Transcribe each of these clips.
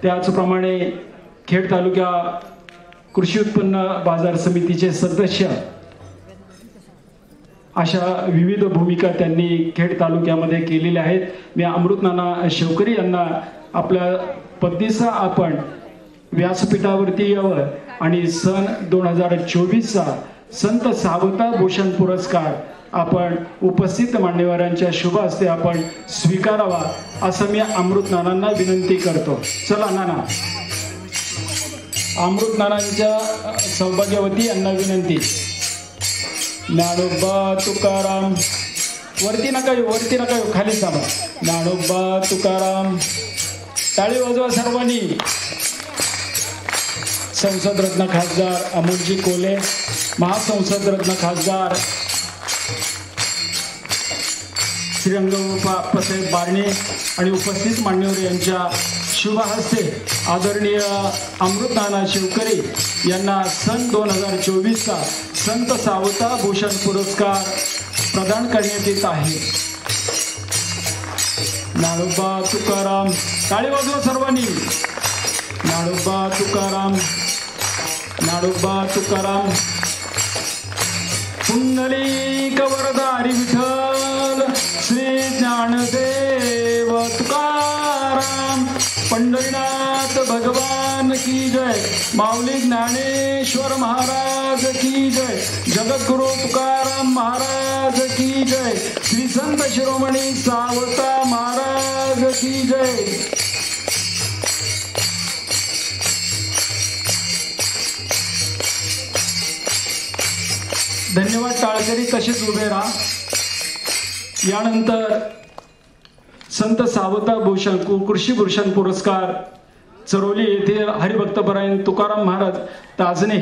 त्याचप्रमाणे खेड तालुका कृषी उत्पन्न बाजार समितीचे सदस्य अशा विविध भूमिका त्यांनी खेड तालुक्यामध्ये केलेल्या आहेत. मी अमृतनाना शेवकरी यांना आपल्या पत्नीचा आपण व्यासपीठावरती यावं आणि सन 2024चा संत सावता भूषण पुरस्कार आपण उपस्थित मान्यवरांच्या शुभ हस्ते आपण स्वीकारावा असं मी अमृतनानांना विनंती करतो. चला नाना, अमृतनानांच्या सौभाग्यवती यांना विनंती. ज्ञानोबा तुकाराम, वरती नका येऊ, खाली थांबा. ज्ञानोबा तुकाराम, टाळी वाजवा सर्वांनी. संसद रत्न खासदार अमोलजी कोले, महासंसद रत्न खासदार श्रीरंगप्पासाहेब बारणे आणि उपस्थित मान्यवर यांच्या शुभ हस्ते आदरणीय अमृतनाना शेवकरी यांना सन 2024चा संत सावता भूषण पुरस्कार प्रदान करण्यात येत आहे. ज्ञानोबा तुकाराम, टाळी वाजवा सर्वांनी. ज्ञानोबा तुकाराम, ज्ञानोबा तुकाराम. पुंडलिक वरदारी विठ्ठल श्री ज्ञानदेव तुकाराम, पंढरीनाथ भगवान की जय, माऊली ज्ञानेश्वर महाराज की जय, जगद्गुरु तुकाराम महाराज की जय, श्री संत शिरोमणी सावता महाराज की जय. धन्यवाद. टाळकरी तसेच उभे राहा. यानंतर संत सावता भूषण कृषी भूषण पुरस्कार चरोली येथे हरिभक्तपरायण तुकाराम महाराज ताजने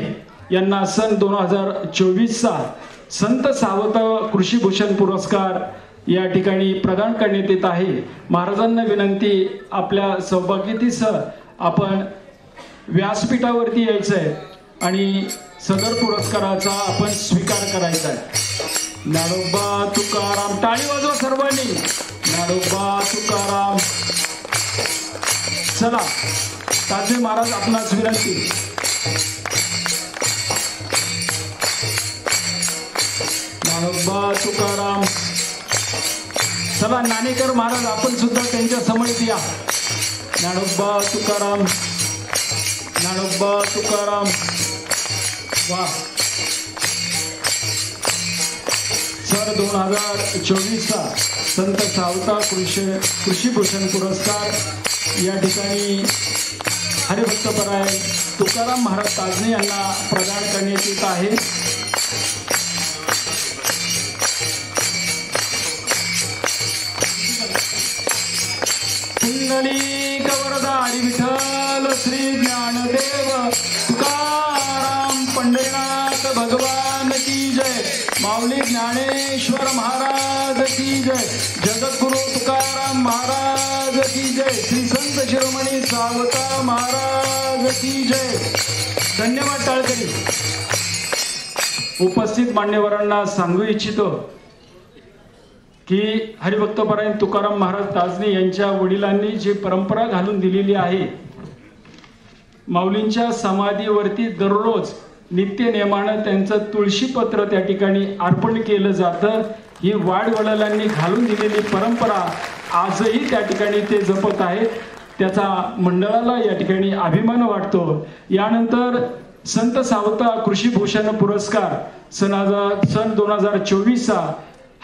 यांना सन 2024चा संत सावता कृषी भूषण पुरस्कार या ठिकाणी प्रदान करण्यात येत आहे. महाराजांना विनंती, आपल्या सौभाग्यतेसह आपण व्यासपीठावरती यायचं आहे आणि सदर पुरस्काराचा आपण स्वीकार करायचा आहे. ज्ञानोबा तुकाराम, टाळी वाजवा सर्वांनी. ज्ञानोबा तुकाराम. चला ताजे महाराज आपणास विनंती. ज्ञानोबा तुकाराम. चला नाणेकर महाराज आपण सुद्धा त्यांच्या समोर या. ज्ञानोबा तुकाराम, ज्ञानोबा तुकाराम. वा. सन 2024चा संत सावता कृषी भूषण पुरस्कार या ठिकाणी हरिभक्तपरायण तुकाराम महाराज ताजने यांना प्रदान करण्यात येत आहे. पुंडलिक वरदारी विठ्ठल श्री ज्ञानदेव तुकाराम, पंढरीनाथ भगवान की जय, माऊली ज्ञानेश्वर महाराज की जय, जगद्गुरु तुकाराम महाराज की जय, श्री संत शिरोमणी सावता महाराज की जय. धन्यवाद. टाळकरी. उपस्थित मान्यवरांना सांगू इच्छितो की हरिभक्तपरायण तुकाराम महाराज ताजने यांच्या वडिलांनी जी परंपरा घालून दिलेली आहे, माऊलींच्या समाधीवरती दररोज नित्य नेमानं त्यांचं तुळशीपत्र त्या ठिकाणी अर्पण केलं जातं. ही वाडवडिलांनी घालून दिलेली परंपरा आजही त्या ठिकाणी ते जपत आहेत. त्याचा मंडळाला या ठिकाणी अभिमान वाटतो. यानंतर संत सावता कृषी भूषण पुरस्कार सन 2024चा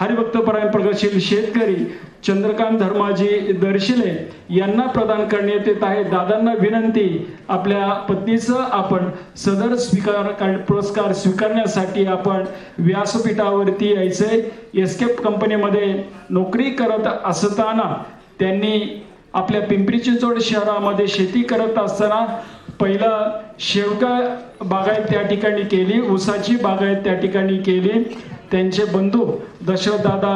हरिभक्तपरायण प्रगतशील शेतकरी चंद्रकांत धर्माजी दर्शिले यांना प्रदान करण्यात येत आहे. दादांना विनंती, आपल्या पत्नीचं आपण सदर पुरस्कार स्वीकारण्यासाठी आपण व्यासपीठावरती यायचंय. एस्केप कंपनीमध्ये नोकरी करत असताना त्यांनी आपल्या पिंपरी चिंचवड शहरामध्ये शेती करत असताना पहिला शेवगा बागायत त्या ठिकाणी केली, ऊसाची बागायत त्या ठिकाणी केली. त्यांचे बंधू दशरथदादा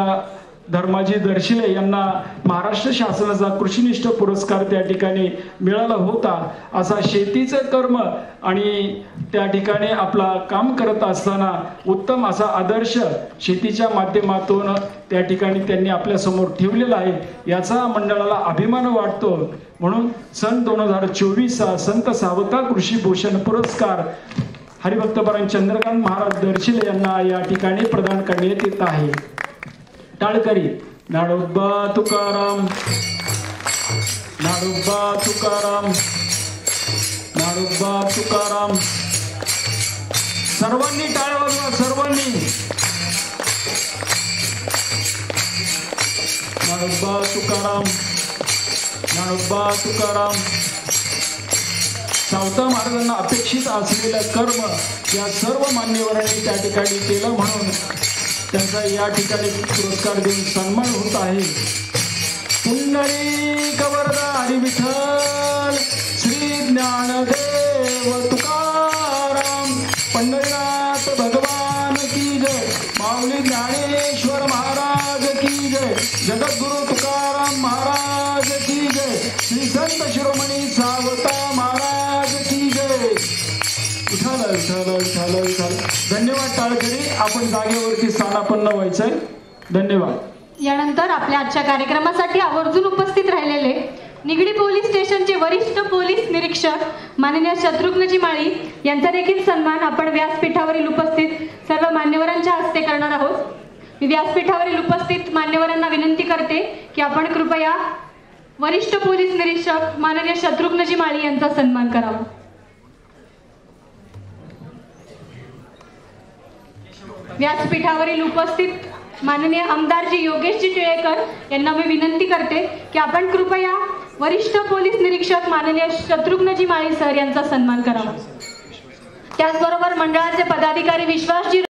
धर्माजी दर्शिले यांना महाराष्ट्र शासनाचा कृषीनिष्ठ पुरस्कार त्या ठिकाणी मिळाला होता. असा शेतीचं कर्म आणि त्या ठिकाणी आपला काम करत असताना उत्तम असा आदर्श शेतीच्या माध्यमातून त्या ठिकाणी त्यांनी आपल्या समोर ठेवलेला आहे. याचा मंडळाला अभिमान वाटतो. म्हणून सन 2024 संत सावता कृषी भूषण पुरस्कार हरिभक्तपरायण चंद्रकांत महाराज दर्शिले यांना या ठिकाणी प्रदान करण्यात येत आहे. टाळकरी नाडोबा तुकाराम, नाडोबा तुकाराम, नाडोबा तुकाराम. सर्वांनी टाळ वाजवा, सर्वांनी. नाडोबा तुकाराम, नाडोबा तुकाराम. सावता महाराजांना अपेक्षित असलेलं कर्म या सर्व मान्यवरांनी त्या ठिकाणी केलं, म्हणून त्यांचा या ठिकाणी पुरस्कार देऊन सन्मान होत आहे. पुंडलिक वरदा हरी विठ्ठल श्री ज्ञानदेव तुकाराम. पंढरीनाथ भगवान की जय. माऊली ज्ञानेश्वर महाराज की जय. जगद्गुरु तुकाराम महाराज की जय. श्री संत शिरोमणी सावता महाराज की जय. विठाल विठाल विठाल विठाल. धन्यवाद टाळकरी. आपण जागेवरती स्थानापन्न व्हायचंय. धन्यवाद. यानंतर आपल्या आजच्या कार्यक्रमासाठी आवर्जून उपस्थित राहिलेले निगडी पोलीस स्टेशनचे वरिष्ठ पोलीस निरीक्षक माननीय शत्रुघ्नजी माळी यांचा देखील सन्मान आपण व्यासपीठावरील उपस्थित सर्व मान्यवरांच्या हस्ते करणार आहोत. मी व्यासपीठावरील उपस्थित मान्यवरांना विनंती करते की आपण कृपया वरिष्ठ पोलीस निरीक्षक माननीय शत्रुघ्नजी माळी यांचा सन्मान करावा. व्यासपीठावरील उपस्थित माननीय आमदारजी योगेशजी टिळेकर यांना मी विनंती करते की आपण कृपया वरिष्ठ पोलीस निरीक्षक माननीय शत्रुघ्नजी माळी सर यांचा सन्मान करावा. त्याचबरोबर मंडळाचे पदाधिकारी विश्वासजी